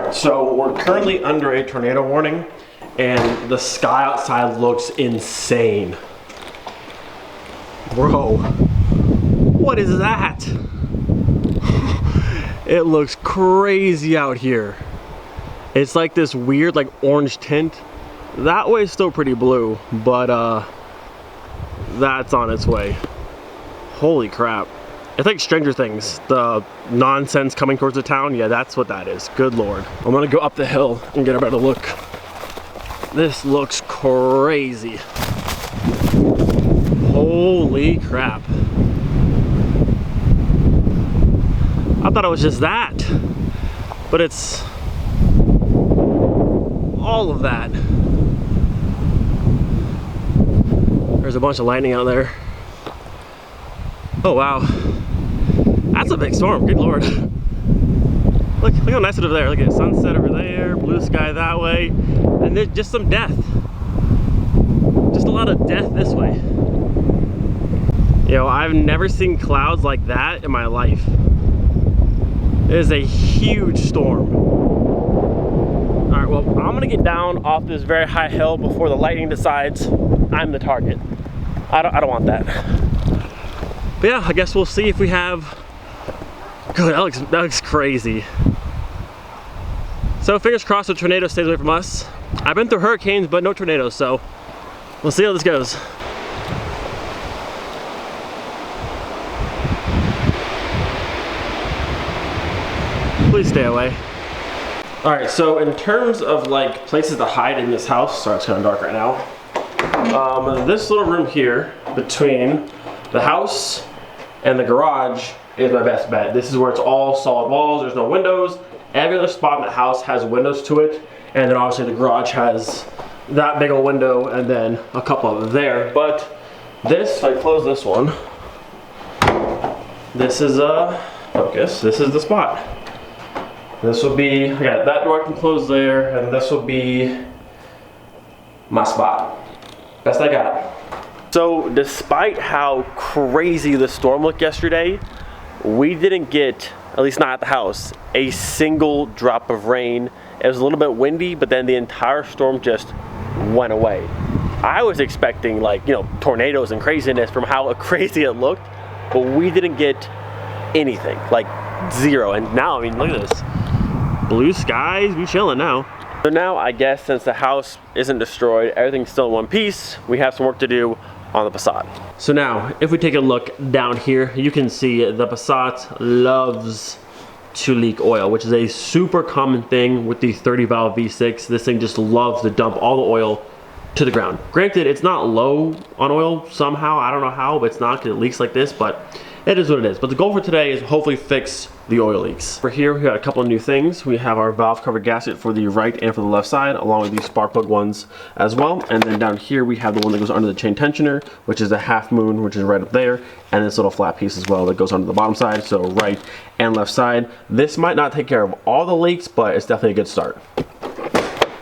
Alright, so we're currently under a tornado warning and the sky outside looks insane. Bro, what is that? It looks crazy out here. It's like this weird like orange tint. That way is still pretty blue, but that's on its way. Holy crap. It's like Stranger Things, the nonsense coming towards the town. Yeah, that's what that is. Good Lord. I'm gonna go up the hill and get a better look. This looks crazy. Holy crap. I thought it was just that, but it's all of that. There's a bunch of lightning out there. Oh wow. That's a big storm, good Lord. Look how nice it is over there. Look at sunset over there, blue sky that way, and there's just some death. Just a lot of death this way. You know, I've never seen clouds like that in my life. It is a huge storm. All right, well, I'm gonna get down off this very high hill before the lightning decides I'm the target. I don't want that. But yeah, I guess we'll see if we have. God, that looks crazy. So fingers crossed the tornado stays away from us. I've been through hurricanes, but no tornadoes, so we'll see how this goes. Please stay away. All right, so in terms of like places to hide in this house, sorry, it's kind of dark right now. This little room here between the house and the garage is my best bet. This is where it's all solid walls, there's no windows. Every other spot in the house has windows to it, and then obviously the garage has that big old window and then a couple of there. But this, if I close this one, this is focus, this is the spot. This will be, yeah, that door I can close there, and this will be my spot. Best I got. So despite how crazy the storm looked yesterday, we didn't get, at least not at the house, a single drop of rain. It was a little bit windy, but then the entire storm just went away. I was expecting like, you know, tornadoes and craziness from how crazy it looked, but we didn't get anything, like zero. And now, I mean, look at this. Blue skies, we chilling now. So now I guess since the house isn't destroyed, everything's still in one piece, we have some work to do on the Passat. So now, if we take a look down here, you can see the Passat loves to leak oil, which is a super common thing with the 30 valve V6. This thing just loves to dump all the oil to the ground. Granted, it's not low on oil somehow, I don't know how, but it's not because it leaks like this, but it is what it is. But the goal for today is hopefully fix the oil leaks. For here, we got a couple of new things. We have our valve cover gasket for the right and for the left side, along with these spark plug ones as well. And then down here, we have the one that goes under the chain tensioner, which is a half moon, which is right up there. And this little flat piece as well that goes onto the bottom side, so right and left side. This might not take care of all the leaks, but it's definitely a good start.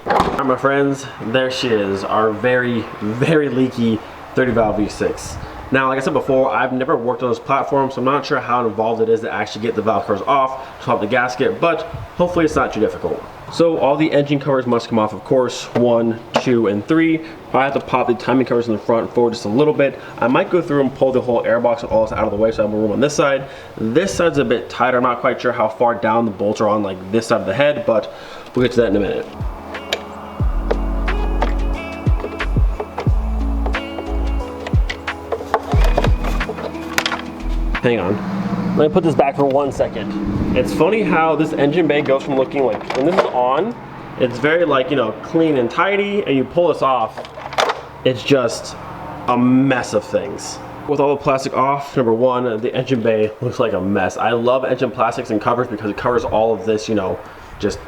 All right, my friends, there she is, our very, very leaky 30 valve V6. Now, like I said before, I've never worked on this platform, so I'm not sure how involved it is to actually get the valve covers off, swap the gasket, but hopefully it's not too difficult. So all the engine covers must come off, of course, 1, 2, and 3. I have to pop the timing covers in the front and forward just a little bit. I might go through and pull the whole air box and all this out of the way so I have more room on this side. This side's a bit tighter. I'm not quite sure how far down the bolts are on like this side of the head, but we'll get to that in a minute. Hang on, let me put this back for 1 second. It's funny how this engine bay goes from looking like, when this is on, it's very like, you know, clean and tidy, and you pull this off, it's just a mess of things. With all the plastic off, number one, the engine bay looks like a mess. I love engine plastics and covers because it covers all of this, you know, just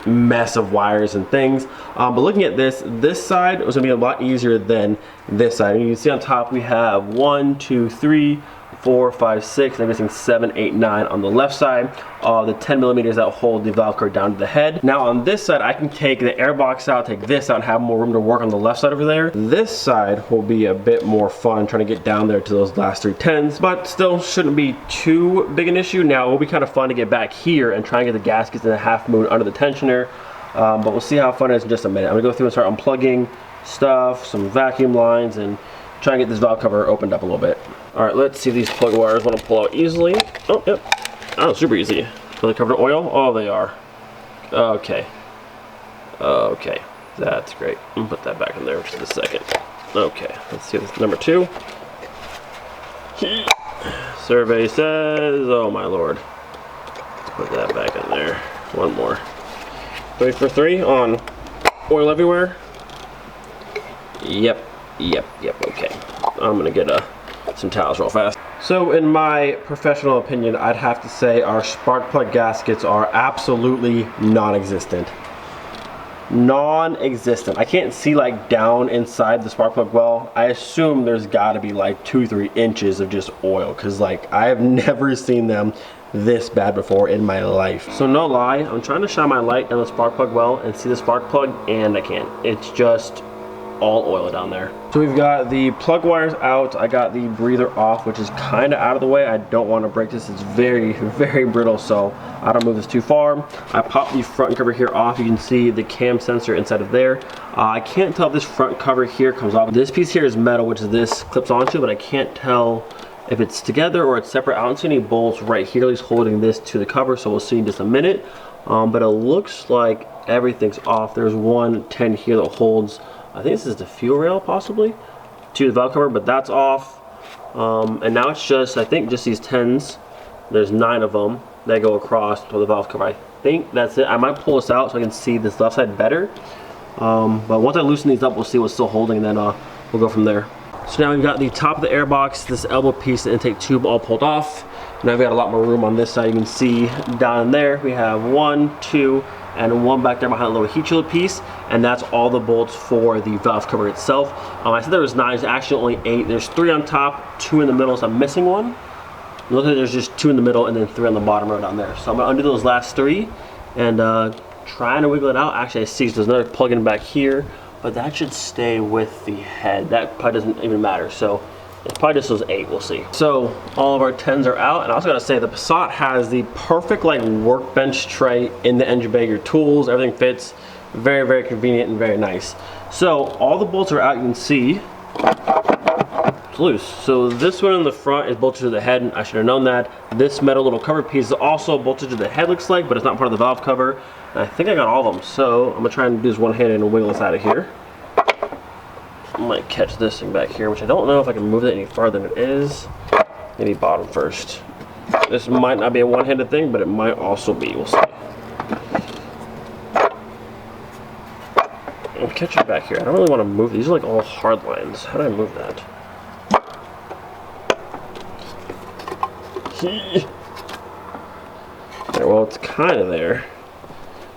mess of wires and things. But looking at this side was gonna be a lot easier than this side. And you can see on top we have 1, 2, 3, 4, 5, 6, and I'm missing 7, 8, 9 on the left side of the 10 millimeters that hold the valve cover down to the head. Now on this side, I can take the air box out, take this out, and have more room to work on the left side over there. This side will be a bit more fun trying to get down there to those last 3 10s, but still shouldn't be too big an issue. Now it will be kind of fun to get back here and try and get the gaskets in a half moon under the tensioner, but we'll see how fun it is in just a minute. I'm gonna go through and start unplugging stuff, some vacuum lines, and try and get this valve cover opened up a little bit. All right, let's see if these plug wires want to pull out easily. Oh, yep. Oh, super easy. Are they covered in oil? Oh, they are. Okay. Okay, that's great. I'm gonna put that back in there for just a second. Okay, let's see this number 2. Survey says, oh my lord. Let's put that back in there. One more. 3 for 3 on oil everywhere. Yep, okay. I'm gonna get some towels real fast. So in my professional opinion, I'd have to say our spark plug gaskets are absolutely non-existent. Non-existent. I can't see like down inside the spark plug well. I assume there's gotta be like 2-3 inches of just oil, because like I have never seen them this bad before in my life. So no lie, I'm trying to shine my light down the spark plug well and see the spark plug, and I can't. It's just all oil down there. So we've got the plug wires out. I got the breather off, which is kind of out of the way. I don't want to break this. It's very, very brittle, so I don't move this too far. I popped the front cover here off. You can see the cam sensor inside of there. I can't tell if this front cover here comes off. This piece here is metal, which is this clips onto, but I can't tell if it's together or it's separate. I don't see any bolts right here, at least holding this to the cover, so we'll see in just a minute. But it looks like everything's off. There's one 10 here that holds, I think this is the fuel rail possibly, to the valve cover, but that's off. And now it's just, I think just these 10s, there's 9 of them that go across to the valve cover. I think that's it. I might pull this out so I can see this left side better. But once I loosen these up, we'll see what's still holding, and then we'll go from there. So now we've got the top of the air box, this elbow piece, the intake tube all pulled off. Now we've got a lot more room on this side. You can see down in there, we have 1, 2, and 1 back there behind a little heat shield piece, and that's all the bolts for the valve cover itself. I said there was 9, there's actually only 8. There's 3 on top, 2 in the middle, so I'm missing 1. Look at, there's just 2 in the middle and then 3 on the bottom row down there. So I'm gonna undo those last 3 and trying to wiggle it out. Actually, I see there's another plug-in back here, but that should stay with the head. That probably doesn't even matter. So it's probably just those 8, we'll see. So all of our 10s are out, and I also gotta say the Passat has the perfect like workbench tray in the engine bay. Your tools, everything fits. Very, very convenient and very nice. So all the bolts are out, you can see. It's loose. So this one in the front is bolted to the head, and I should have known that. This metal little cover piece is also bolted to the head, looks like, but it's not part of the valve cover. And I think I got all of them, so I'm gonna try and do this one-handed and wiggle this out of here. I might catch this thing back here, which I don't know if I can move it any farther than it is. Maybe bottom first. This might not be a one-handed thing, but it might also be. We'll see. I'll catch it back here. I don't really want to move. These are like all hard lines. How do I move that? Right, well, it's kind of there.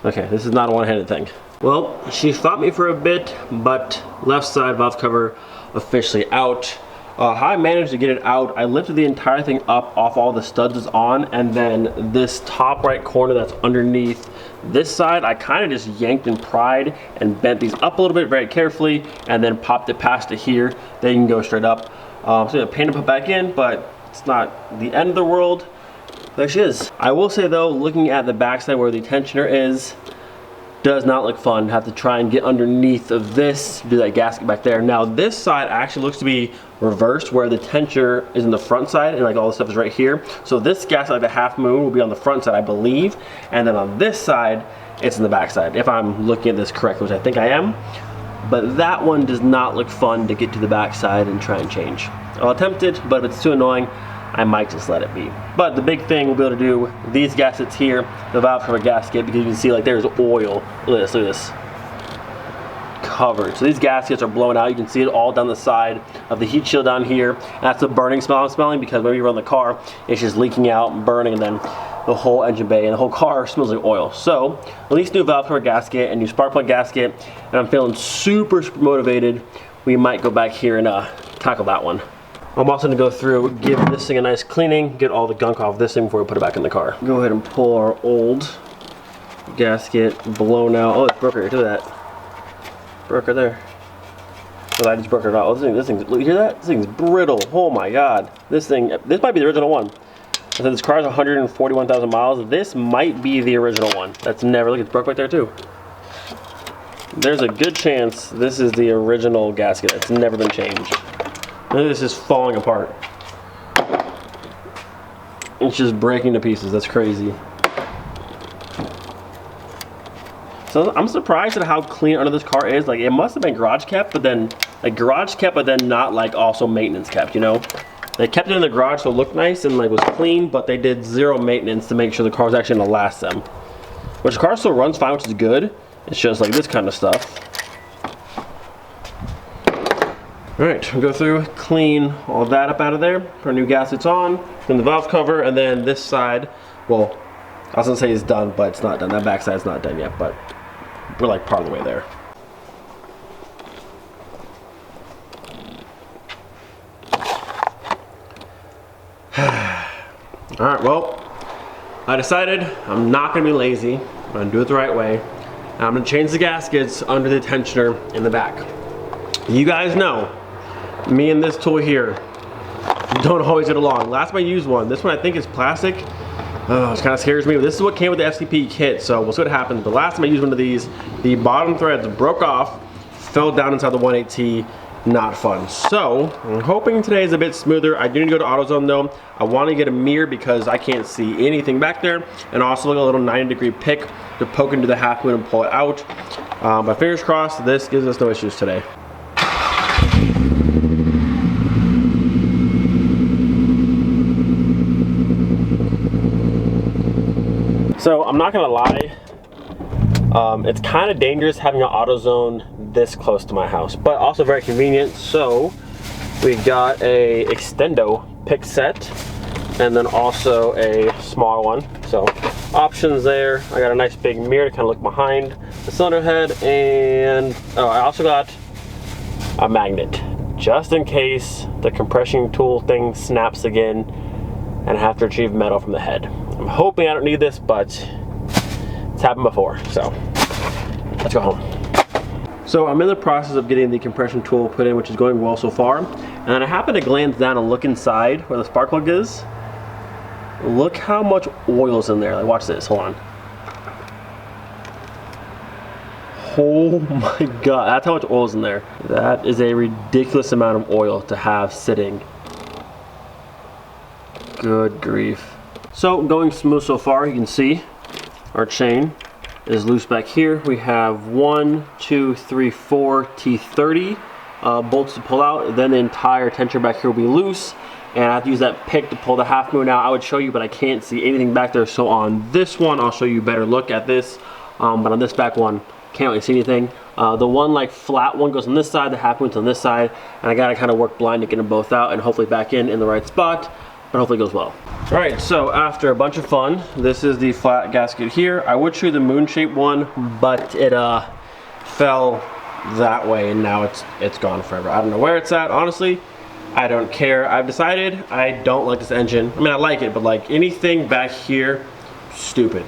Okay, this is not a one-handed thing. Well, she fought me for a bit, but left side valve cover officially out. How I managed to get it out, I lifted the entire thing up off all the studs is on, and then this top right corner that's underneath this side, I kind of just yanked and pried and bent these up a little bit very carefully, and then popped it past it here. Then you can go straight up. So a pain to put back in, but it's not the end of the world. There she is. I will say though, looking at the backside where the tensioner is, does not look fun. Have to try and get underneath of this, do that gasket back there. Now this side actually looks to be reversed, where the tensioner is in the front side and like all the stuff is right here. So this gasket, like the half moon, will be on the front side, I believe. And then on this side, it's in the back side, if I'm looking at this correctly, which I think I am. But that one does not look fun to get to the back side and try and change. I'll attempt it, but if it's too annoying, I might just let it be. But the big thing we'll be able to do, these gaskets here, the valve cover gasket, because you can see like there's oil. Look at this, covered. So these gaskets are blowing out. You can see it all down the side of the heat shield down here. And that's the burning smell I'm smelling, because when you run the car, it's just leaking out and burning, and then the whole engine bay and the whole car smells like oil. So at least new valve cover gasket and new spark plug gasket, and I'm feeling super, super motivated. We might go back here and tackle that one. I'm also gonna go through, give this thing a nice cleaning, get all the gunk off this thing before we put it back in the car. Go ahead and pull our old gasket, blown out. Oh, it's broke right here, look at that. Broke right there. So I just broke it out. Oh, this thing's, look, you hear that? This thing's brittle. Oh my God. This might be the original one. I said this car's 141,000 miles. This might be the original one. That's never, look, it's broke right there too. There's a good chance this is the original gasket. It's never been changed. This is falling apart. It's just breaking to pieces. That's crazy. So I'm surprised at how clean under this car is. Like, it must have been garage kept, but then like garage kept, but then not like also maintenance kept, you know? They kept it in the garage so it looked nice and like was clean, but they did zero maintenance to make sure the car was actually gonna last them. Which the car still runs fine, which is good. It's just like this kind of stuff. All right, we'll go through, clean all that up out of there. Put our new gaskets on, clean the valve cover, and then this side, well, I was gonna say it's done, but it's not done. That back side's not done yet, but we're like part of the way there. All right, well, I decided I'm not gonna be lazy. I'm gonna do it the right way. And I'm gonna change the gaskets under the tensioner in the back. You guys know, me and this tool here don't always get along. Last time I used one, this one I think is plastic. Oh, it kind of scares me, but this is what came with the FCP kit, so we'll see what happens. The last time I used one of these, the bottom threads broke off, fell down inside the 1.8T, not fun. So, I'm hoping today is a bit smoother. I do need to go to AutoZone though. I want to get a mirror because I can't see anything back there, and also like a little 90-degree pick to poke into the half moon and pull it out. But fingers crossed, this gives us no issues today. So I'm not gonna lie, it's kind of dangerous having an AutoZone this close to my house, but also very convenient. So we got a extendo pick set and then also a small one. So options there. I got a nice big mirror to kind of look behind the cylinder head, and oh, I also got a magnet just in case the compression tool thing snaps again and I have to retrieve metal from the head. I'm hoping I don't need this, but it's happened before, so let's go home. So I'm in the process of getting the compression tool put in, which is going well so far. And then I happen to glance down and look inside where the spark plug is. Look how much oil is in there. Like, watch this, hold on. Oh my God, that's how much oil is in there. That is a ridiculous amount of oil to have sitting. Good grief. So going smooth so far. You can see our chain is loose back here. We have 1, 2, 3, 4 T30 bolts to pull out. Then the entire tensioner back here will be loose, and I have to use that pick to pull the half moon out. I would show you, but I can't see anything back there. So on this one, I'll show you a better look at this. But on this back one, can't really see anything. The one like flat one goes on this side, the half moon's on this side, and I gotta kind of work blind to get them both out and hopefully back in the right spot. But hopefully it goes well. All right, so after a bunch of fun, this is the flat gasket here. I would show you the moon-shaped one, but it fell that way, and now it's gone forever. I don't know where it's at, honestly. I don't care. I've decided I don't like this engine. I mean, I like it, but like anything back here, stupid.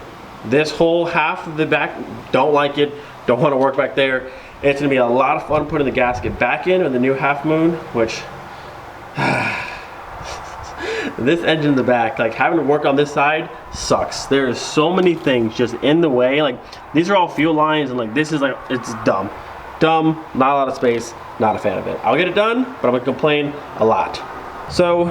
This whole half of the back, don't like it. Don't want to work back there. It's gonna be a lot of fun putting the gasket back in with the new half moon, which this engine in the back, like having to work on this side sucks. There's so many things just in the way. Like these are all fuel lines, and like this is like, it's dumb. Dumb, not a lot of space, not a fan of it. I'll get it done, but I'm gonna complain a lot. So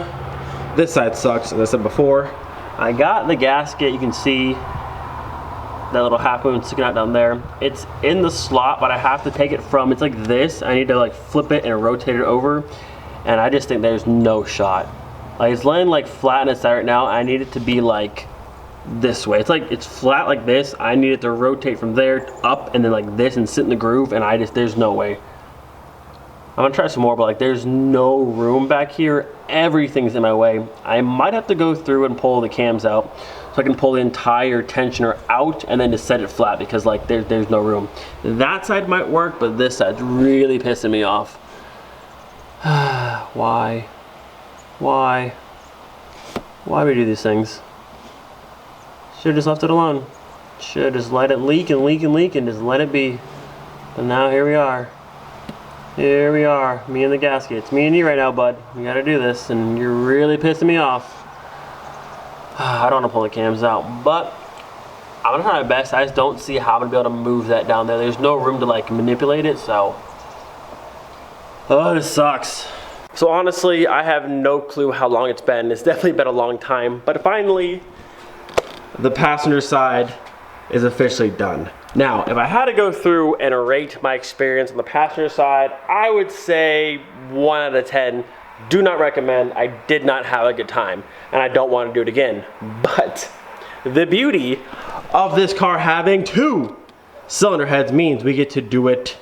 this side sucks, as I said before. I got the gasket, you can see that little half moon sticking out down there. It's in the slot, but I have to take it from, it's like this. I need to like flip it and rotate it over, and I just think there's no shot. Like it's laying like flat on its side right now. I need it to be like this way. It's like, it's flat like this. I need it to rotate from there up and then like this and sit in the groove, and there's no way. I'm gonna try some more, but like there's no room back here. Everything's in my way. I might have to go through and pull the cams out so I can pull the entire tensioner out and then just set it flat, because like there's no room. That side might work, but this side's really pissing me off. Why? Why? Why we do these things? Should've just left it alone. Should've just let it leak and leak and leak and just let it be. But now here we are. Here we are, me and the gaskets. Me and you right now, bud. We gotta do this, and you're really pissing me off. I don't wanna pull the cams out, but I'm gonna try my best. I just don't see how I'm gonna be able to move that down there. There's no room to like manipulate it, so. Oh, this sucks. So honestly, I have no clue how long it's been. It's definitely been a long time, but finally, the passenger side is officially done. Now, if I had to go through and rate my experience on the passenger side, I would say 1 out of 10. Do not recommend. I did not have a good time, and I don't want to do it again. But the beauty of this car having 2 cylinder heads means we get to do it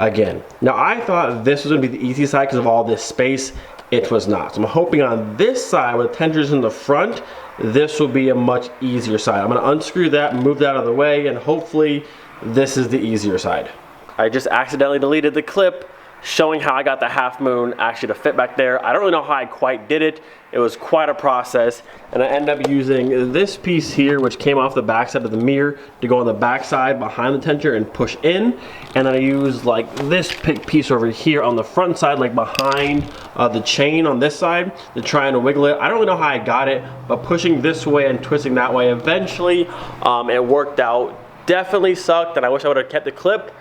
again. Now, I thought this was going to be the easy side because of all this space. It was not. So I'm hoping on this side with tensioners in the front, this will be a much easier side. I'm going to unscrew that, move that out of the way, and hopefully this is the easier side. I just accidentally deleted the clip showing how I got the half moon actually to fit back there. I don't really know how I quite did it. It was quite a process, and I ended up using this piece here, which came off the backside of the mirror, to go on the backside behind the tensioner and push in, and then I used like this piece over here on the front side, like behind the chain on this side, to try and wiggle it. I don't really know how I got it, but pushing this way and twisting that way, eventually it worked out. Definitely sucked, and I wish I would have kept the clip,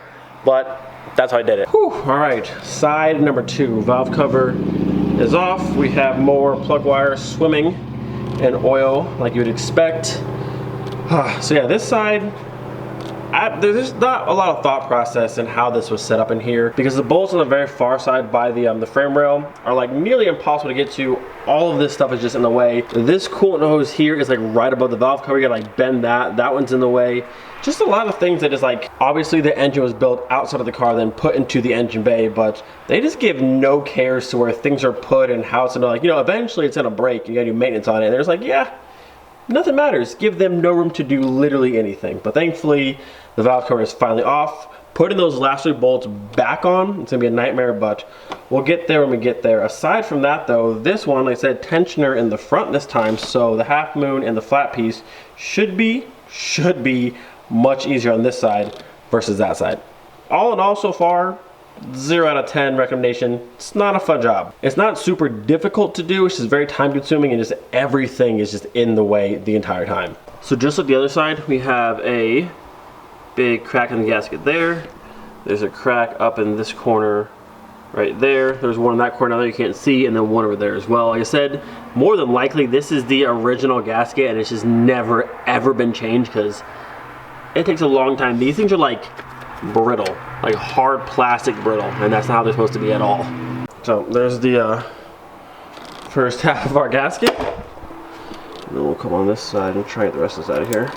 but that's how I did it. Whew. All right, side number 2, valve cover is off. We have more plug wires swimming in oil like you would expect. So yeah, this side, there's not a lot of thought process in how this was set up in here, because the bolts on the very far side by the frame rail are like nearly impossible to get to. All of this stuff is just in the way. This coolant hose here is like right above the valve cover. You gotta like bend that one's in the way. Just a lot of things that is like, obviously the engine was built outside of the car, then put into the engine bay, but they just give no cares to where things are put and how it's gonna, like, you know, eventually it's gonna break, you gotta do maintenance on it, and there's like, yeah, nothing matters. Give them no room to do literally anything. But thankfully, the valve cover is finally off. Putting those last 3 bolts back on, it's gonna be a nightmare, but we'll get there when we get there. Aside from that though, this one, like I said, tensioner in the front this time, so the half moon and the flat piece should be much easier on this side versus that side. All in all so far, 0 out of 10 recommendation. It's not a fun job. It's not super difficult to do, it's just very time consuming, and just everything is just in the way the entire time. So just like the other side, we have a big crack in the gasket there. There's a crack up in this corner right there. There's one in that corner there you can't see, and then one over there as well. Like I said, more than likely this is the original gasket, and it's just never ever been changed because it takes a long time. These things are like brittle, like hard plastic brittle, and that's not how they're supposed to be at all. So there's the first half of our gasket. And then we'll come on this side and try and get the rest of this out of here.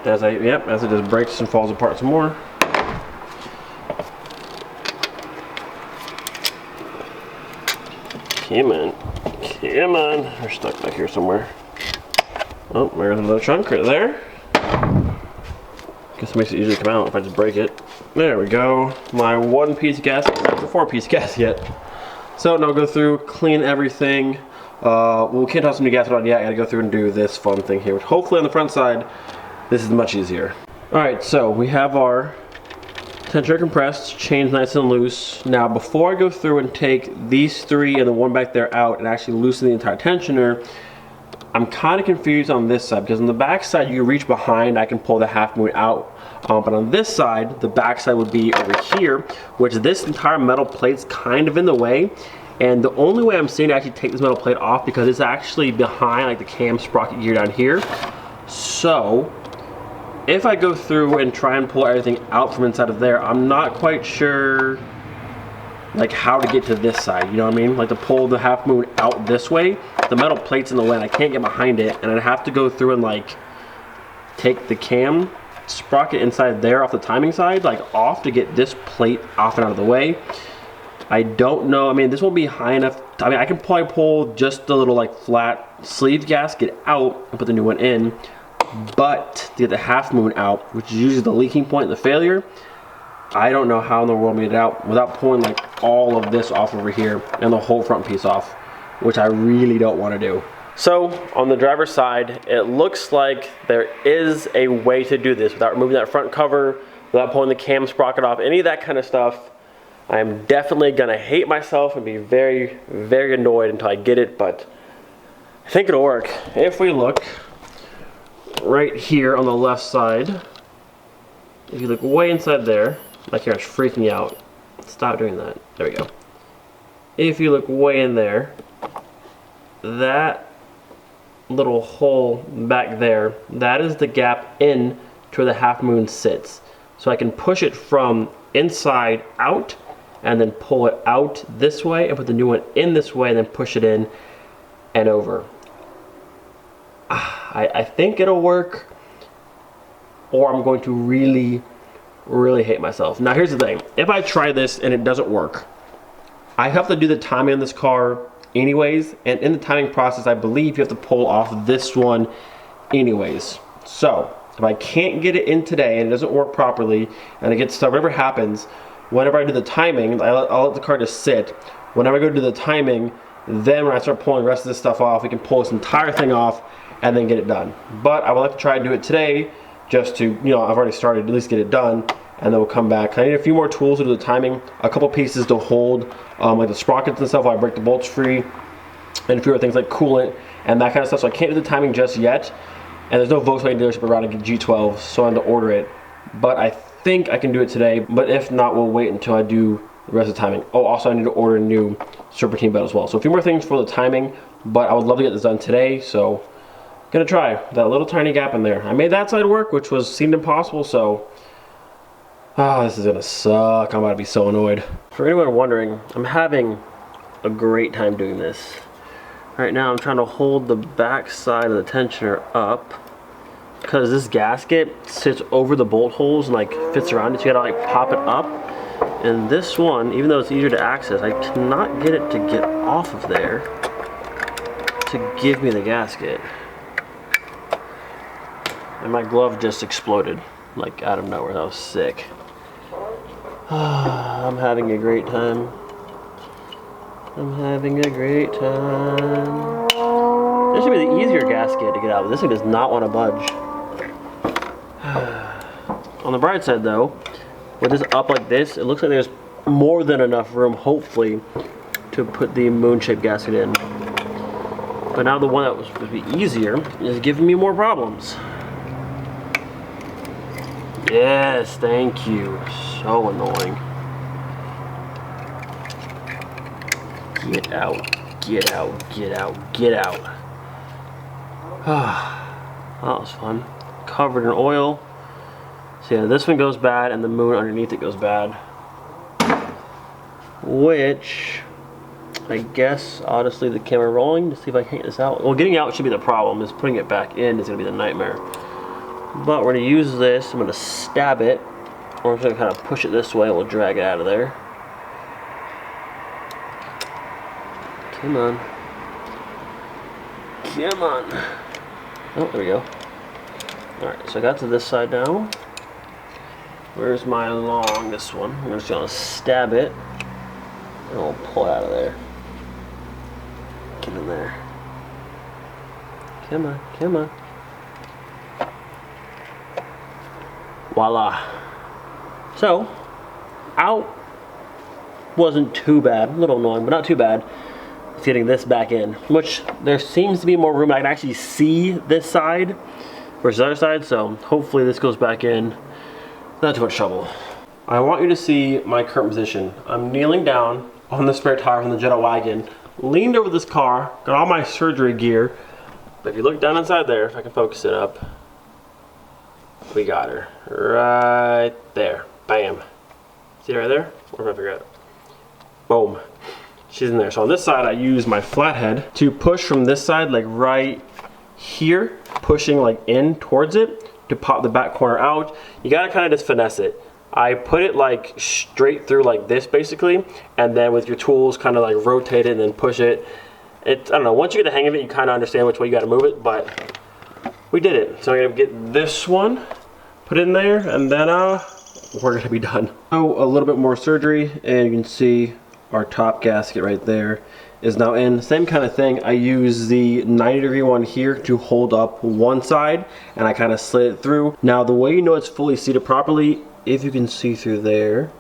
As it just breaks and falls apart some more. Come on, come on. They're stuck back here somewhere. Oh, there's another chunk right there. Guess it makes it easier to come out if I just break it. There we go. My 1-piece gasket, that's a 4-piece gasket. So now go through, clean everything. We can't toss some new gasket on yet. I gotta go through and do this fun thing here, which hopefully on the front side, this is much easier. All right, so we have our tensioner compressed, chains nice and loose. Now before I go through and take these 3 and the one back there out and actually loosen the entire tensioner, I'm kind of confused on this side, because on the back side you reach behind, I can pull the half moon out, but on this side the back side would be over here, which this entire metal plate's kind of in the way, and the only way I'm seeing to actually take this metal plate off, because it's actually behind like the cam sprocket gear down here. So if I go through and try and pull everything out from inside of there, I'm not quite sure like how to get to this side, you know what I mean? Like to pull the half moon out this way, the metal plate's in the way and I can't get behind it, and I'd have to go through and like take the cam sprocket inside there off the timing side, like off, to get this plate off and out of the way. I don't know, I mean this won't be high enough, I mean I can probably pull just the little like flat sleeve gasket out and put the new one in, but to get the half moon out, which is usually the leaking point and the failure, I don't know how in the world I made it out without pulling like all of this off over here and the whole front piece off, which I really don't want to do. So on the driver's side, it looks like there is a way to do this without removing that front cover, without pulling the cam sprocket off, any of that kind of stuff. I am definitely gonna hate myself and be very, very annoyed until I get it, but I think it'll work. If we look right here on the left side, if you look way inside there, my camera's freaking out. Stop doing that. There we go. If you look way in there, that little hole back there, that is the gap in to where the half moon sits. So I can push it from inside out and then pull it out this way and put the new one in this way and then push it in and over. I think it'll work, or I'm going to really, really hate myself. Now here's the thing, if I try this and it doesn't work, I have to do the timing on this car anyways, and in the timing process I believe you have to pull off this one anyways. So if I can't get it in today and it doesn't work properly and it gets stuck, whatever happens, whenever I do the timing, I'll let the car just sit. Whenever I go to do the timing, then when I start pulling the rest of this stuff off, we can pull this entire thing off and then get it done. But I would like to try and do it today, just to, you know, I've already started, at least get it done, and then we'll come back. I need a few more tools to do the timing, a couple pieces to hold, like the sprockets and stuff while I break the bolts free, and a few other things like coolant and that kind of stuff. So I can't do the timing just yet, and there's no Volkswagen dealership around to get G12, so I had to order it. But I think I can do it today, but if not, we'll wait until I do the rest of the timing. Oh, also I need to order a new serpentine belt as well. So a few more things for the timing, but I would love to get this done today, so gonna try that little tiny gap in there. I made that side work, which seemed impossible, so this is gonna suck. I'm about to be so annoyed. For anyone wondering, I'm having a great time doing this. Right now I'm trying to hold the back side of the tensioner up because this gasket sits over the bolt holes and like fits around it, so you gotta like pop it up. And this one, even though it's easier to access, I cannot get it to get off of there to give me the gasket. And my glove just exploded, like out of nowhere. That was sick. I'm having a great time. I'm having a great time. This should be the easier gasket to get out, but this thing does not want to budge. On the bright side though, with this up like this, it looks like there's more than enough room, hopefully, to put the moon-shaped gasket in. But now the one that was supposed to be easier is giving me more problems. Yes, thank you. So annoying. Get out, get out, get out, get out. That was fun. Covered in oil. So yeah, this one goes bad and the moon underneath it goes bad. Which, I guess, honestly, the camera rolling to see if I can get this out. Well, getting out should be the problem. Is putting it back in is going to be the nightmare. But we're going to use this. I'm going to stab it. Or I'm just going to kind of push it this way. We'll drag it out of there. Come on. Come on. Oh, there we go. Alright, so I got to this side now. Where's my longest one? I'm just going to stab it. And we'll pull it out of there. Get in there. Come on, come on. Voila. So, out wasn't too bad. A little annoying, but not too bad. It's getting this back in, which there seems to be more room. I can actually see this side versus the other side, so hopefully this goes back in. Not too much trouble. I want you to see my current position. I'm kneeling down on the spare tire from the Jetta wagon, leaned over this car, got all my surgery gear. But if you look down inside there, if I can focus it up, we got her right there. Bam. See right there? Or if I figure it out. Boom. She's in there. So on this side, I use my flathead to push from this side, like right here, pushing like in towards it to pop the back corner out. You gotta kind of just finesse it. I put it like straight through like this basically, and then with your tools kind of like rotate it and then push it. I don't know, once you get the hang of it, you kind of understand which way you gotta move it, but we did it. So I'm gonna get this one, put it in there, and then we're gonna be done. So a little bit more surgery, and you can see our top gasket right there is now in. Same kind of thing. I use the 90-degree one here to hold up one side, and I kind of slid it through. Now the way you know it's fully seated properly, if you can see through there,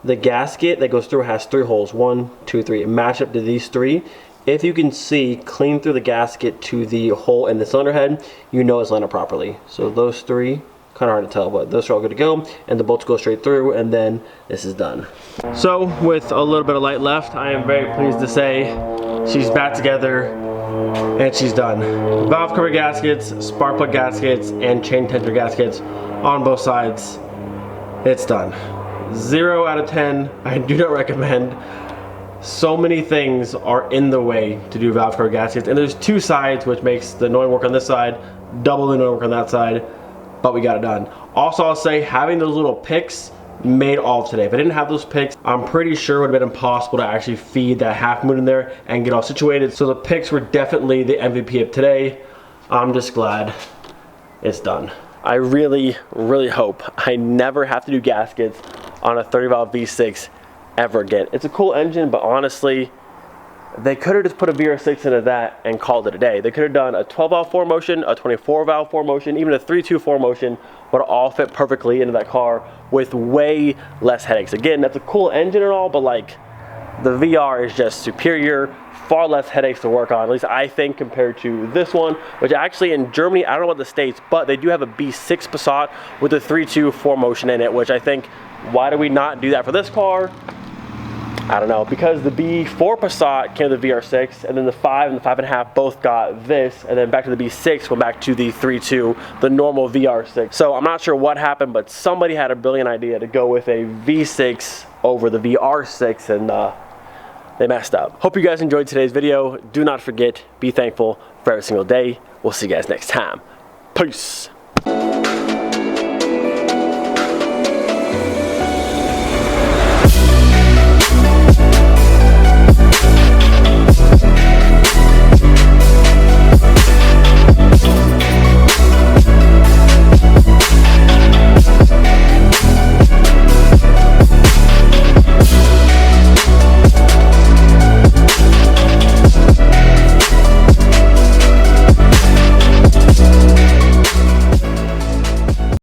the gasket that goes through has 3 holes. 1, 2, 3. It matched up to these 3. If you can see clean through the gasket to the hole in the cylinder head, you know it's lined up properly. So those 3, kind of hard to tell, but those are all good to go, and the bolts go straight through, and then this is done. So with a little bit of light left, I am very pleased to say she's back together and she's done. Valve cover gaskets, spark plug gaskets, and chain tender gaskets on both sides. It's done. 0 out of 10. I do not recommend. So many things are in the way to do valve cover gaskets, and there's 2 sides, which makes the annoying work on this side, double the annoying work on that side, but we got it done. Also, I'll say having those little picks made all of today. If I didn't have those picks, I'm pretty sure it would have been impossible to actually feed that half moon in there and get all situated. So the picks were definitely the MVP of today. I'm just glad it's done. I really, really hope I never have to do gaskets on a 30 valve V6 ever again. It's a cool engine, but honestly, they could have just put a VR6 into that and called it a day. They could have done a 12 valve 4 motion, a 24 valve 4 motion, even a 3.2 4 motion, would all fit perfectly into that car with way less headaches. Again, that's a cool engine and all, but like the VR is just superior, far less headaches to work on, at least I think, compared to this one, which actually in Germany, I don't know about the States, but they do have a B6 Passat with a 3.2 4 motion in it, which I think, why do we not do that for this car? I don't know, because the B4 Passat came with the VR6, and then the 5 and the 5.5 both got this, and then back to the B6 went back to the 3.2, the normal VR6. So I'm not sure what happened, but somebody had a brilliant idea to go with a V6 over the VR6, and they messed up. Hope you guys enjoyed today's video. Do not forget, be thankful for every single day. We'll see you guys next time. Peace.